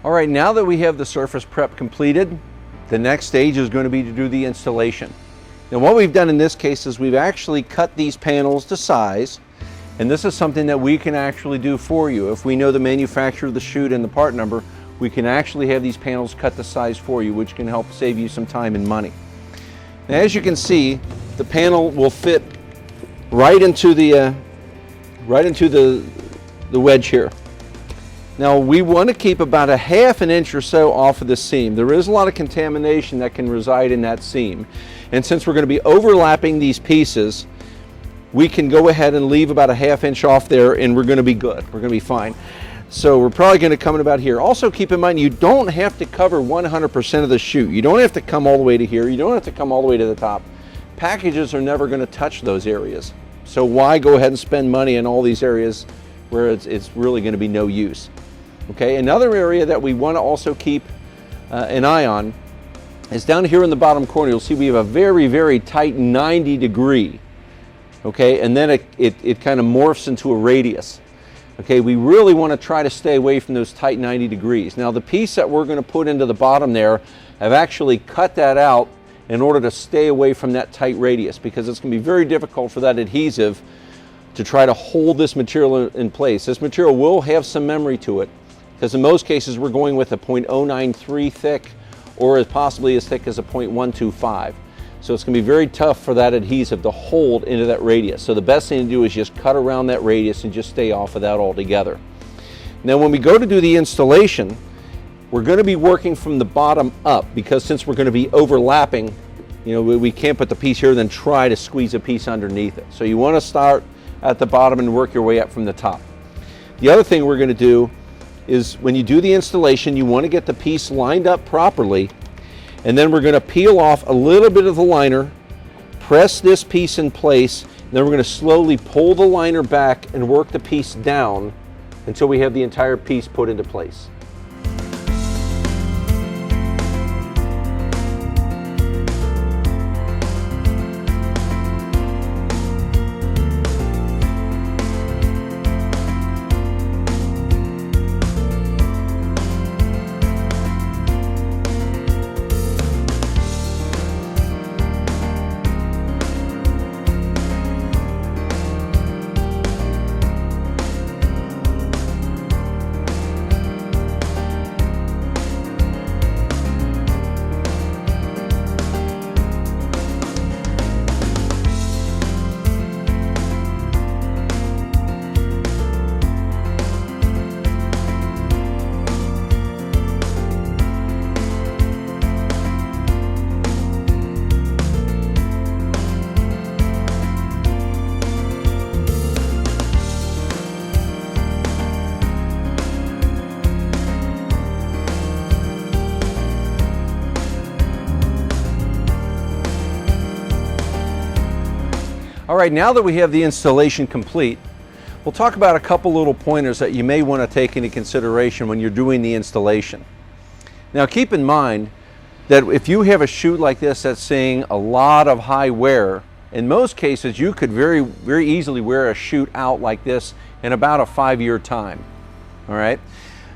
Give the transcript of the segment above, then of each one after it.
All right, now that we have the surface prep completed, the next stage is going to be to do the installation. Now what we've done in this case is we've actually cut these panels to size, and this is something that we can actually do for you. If we know the manufacturer of the chute and the part number, we can actually have these panels cut to size for you, which can help save you some time and money. Now as you can see, the panel will fit right into the wedge here. Now we want to keep about 1/2 inch or so off of the seam. There is a lot of contamination that can reside in that seam. And since we're going to be overlapping these pieces, we can go ahead and leave about 1/2 inch off there and we're going to be good. We're going to be fine. So we're probably going to come in about here. Also keep in mind, you don't have to cover 100% of the chute. You don't have to come all the way to here. You don't have to come all the way to the top. Packages are never going to touch those areas. So why go ahead and spend money in all these areas where it's really going to be no use? Okay, another area that we want to also keep an eye on is down here in the bottom corner. You'll see we have a very, very tight 90 degree. Okay, and then it kind of morphs into a radius. Okay, we really want to try to stay away from those tight 90 degrees. Now the piece that we're going to put into the bottom there, I've actually cut that out in order to stay away from that tight radius, because it's going to be very difficult for that adhesive to try to hold this material in place. This material will have some memory to it, because in most cases we're going with a 0.093 thick or as possibly as thick as a 0.125. So it's going to be very tough for that adhesive to hold into that radius. So the best thing to do is just cut around that radius and just stay off of that altogether. Now when we go to do the installation, we're going to be working from the bottom up, because since we're going to be overlapping, you know, we can't put the piece here and then try to squeeze a piece underneath it. So you want to start at the bottom and work your way up from the top. The other thing we're going to do is when you do the installation, you want to get the piece lined up properly, and then we're going to peel off a little bit of the liner, press this piece in place, and then we're going to slowly pull the liner back and work the piece down until we have the entire piece put into place. All right, now that we have the installation complete, we'll talk about a couple little pointers that you may want to take into consideration when you're doing the installation. Now keep in mind that if you have a chute like this that's seeing a lot of high wear, in most cases you could very easily wear a chute out like this in about a 5-year time. All right.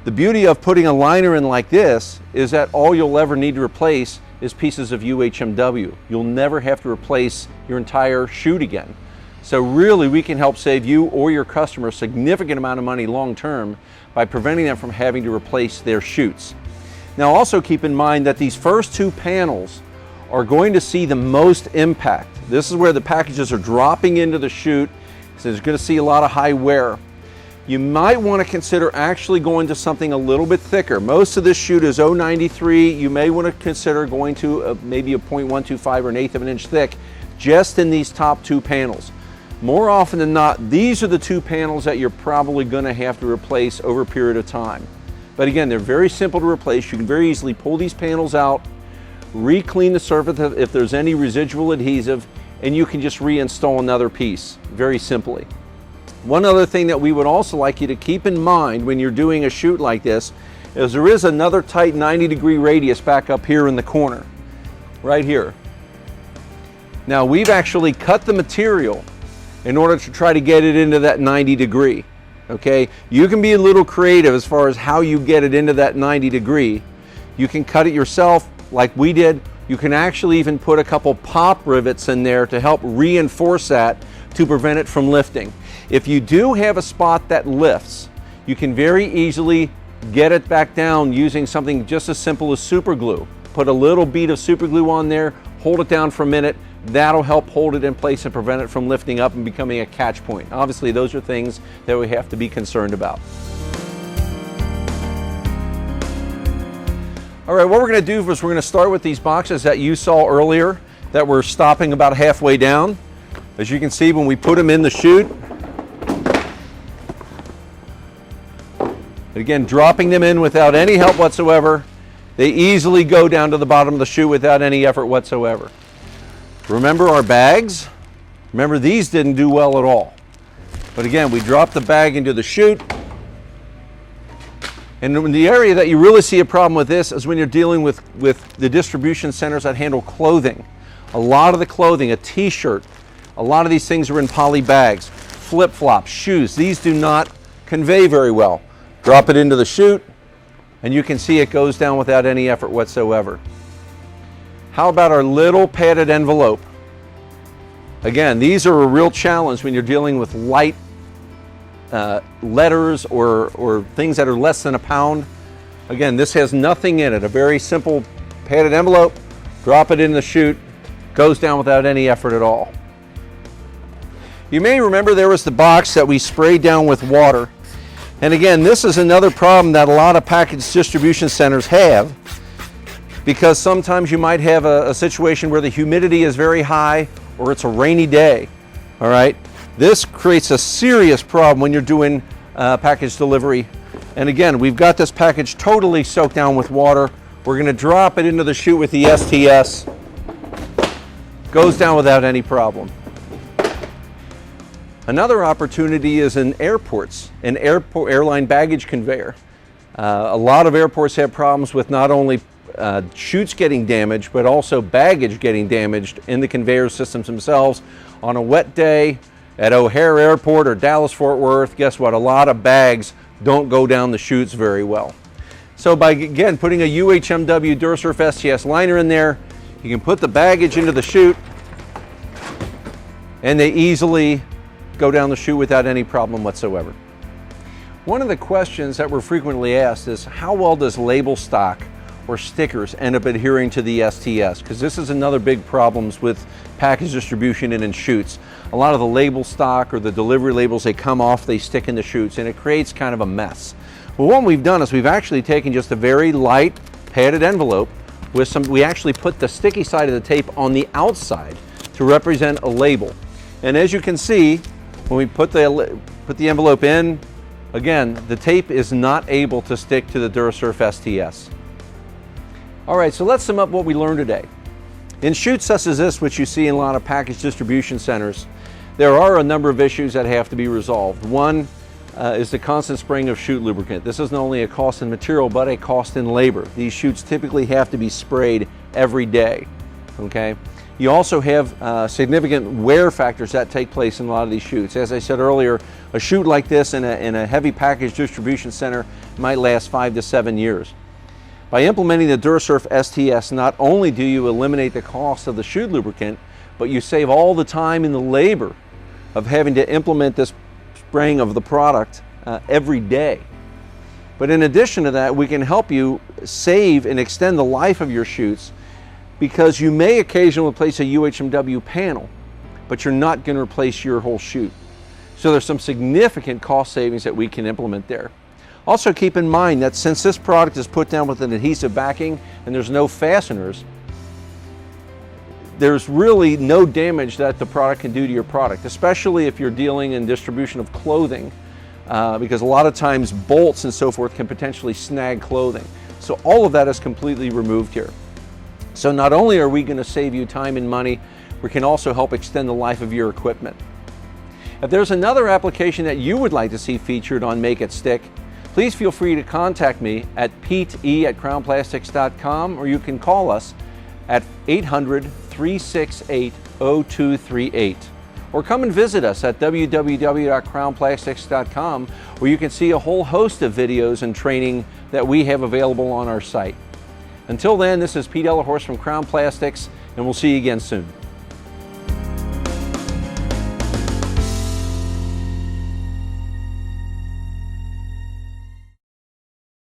The beauty of putting a liner in like this is that all you'll ever need to replace is pieces of UHMW. You'll never have to replace your entire chute again. So really we can help save you or your customer a significant amount of money long term by preventing them from having to replace their chutes. Now also keep in mind that these first 2 panels are going to see the most impact. This is where the packages are dropping into the chute, so there's going to see a lot of high wear. You might want to consider actually going to something a little bit thicker. Most of this chute is 0.93. You may want to consider going to maybe a 0.125 or 1/8 of an inch thick just in these top 2 panels. More often than not, these are the 2 panels that you're probably going to have to replace over a period of time. But again, they're very simple to replace. You can very easily pull these panels out, re-clean the surface if there's any residual adhesive, and you can just reinstall another piece very simply. One other thing that we would also like you to keep in mind when you're doing a chute like this is there is another tight 90-degree radius back up here in the corner, right here. Now we've actually cut the material in order to try to get it into that 90 degree. okay? You can be a little creative as far as how you get it into that 90 degree. You can cut it yourself like we did. You can actually even put a couple pop rivets in there to help reinforce that to prevent it from lifting. If you do have a spot that lifts, you can very easily get it back down using something just as simple as super glue. Put a little bead of super glue on there, hold it down for a minute. That'll help hold it in place and prevent it from lifting up and becoming a catch point. Obviously, those are things that we have to be concerned about. All right, what we're going to do is we're going to start with these boxes that you saw earlier that we're stopping about halfway down. As you can see, when we put them in the chute, again, dropping them in without any help whatsoever, they easily go down to the bottom of the chute without any effort whatsoever. Remember our bags? Remember, these didn't do well at all. But again, we drop the bag into the chute. And the area that you really see a problem with this is when you're dealing with the distribution centers that handle clothing. A lot of the clothing, a t-shirt, a lot of these things are in poly bags. Flip-flops, shoes, these do not convey very well. Drop it into the chute, and you can see it goes down without any effort whatsoever. How about our little padded envelope? Again, these are a real challenge when you're dealing with light letters or things that are less than a pound. Again, this has nothing in it. A very simple padded envelope, drop it in the chute, goes down without any effort at all. You may remember there was the box that we sprayed down with water. And again, this is another problem that a lot of package distribution centers have, because sometimes you might have a situation where the humidity is very high or it's a rainy day, all right? This creates a serious problem when you're doing package delivery. And again, we've got this package totally soaked down with water. We're gonna drop it into the chute with the STS. Goes down without any problem. Another opportunity is in airports, an airline baggage conveyor. A lot of airports have problems with not only chutes getting damaged, but also baggage getting damaged in the conveyor systems themselves. On a wet day at O'Hare Airport or Dallas Fort Worth, guess what? A lot of bags don't go down the chutes very well. So by, again, putting a UHMW DuraSurf STS liner in there, you can put the baggage into the chute and they easily go down the chute without any problem whatsoever. One of the questions that we're frequently asked is, how well does label stock or stickers end up adhering to the STS? Because this is another big problem with package distribution and in chutes. A lot of the label stock or the delivery labels, they come off, they stick in the chutes, and it creates kind of a mess. Well, what we've done is we've actually taken just a very light padded envelope with some, we actually put the sticky side of the tape on the outside to represent a label. And as you can see, when we put the envelope in, again, the tape is not able to stick to the DuraSurf STS. All right, so let's sum up what we learned today. In chutes such as this, which you see in a lot of package distribution centers, there are a number of issues that have to be resolved. One is the constant spraying of chute lubricant. This isn't only a cost in material, but a cost in labor. These chutes typically have to be sprayed every day, okay? You also have significant wear factors that take place in a lot of these chutes. As I said earlier, a chute like this in a heavy package distribution center might last 5 to 7 years. By implementing the DuraSurf STS, not only do you eliminate the cost of the chute lubricant, but you save all the time and the labor of having to implement this spraying of the product every day. But in addition to that, we can help you save and extend the life of your chutes, because you may occasionally replace a UHMW panel, but you're not going to replace your whole chute. So there's some significant cost savings that we can implement there. Also keep in mind that since this product is put down with an adhesive backing and there's no fasteners, there's really no damage that the product can do to your product, especially if you're dealing in distribution of clothing, because a lot of times bolts and so forth can potentially snag clothing. So all of that is completely removed here. So not only are we going to save you time and money, we can also help extend the life of your equipment. If there's another application that you would like to see featured on Make It Stick, please feel free to contact me at pete@crownplastics.com, or you can call us at 800-368-0238. or come and visit us at www.crownplastics.com, where you can see a whole host of videos and training that we have available on our site. Until then, this is Pete Ellerhorst from Crown Plastics, and we'll see you again soon.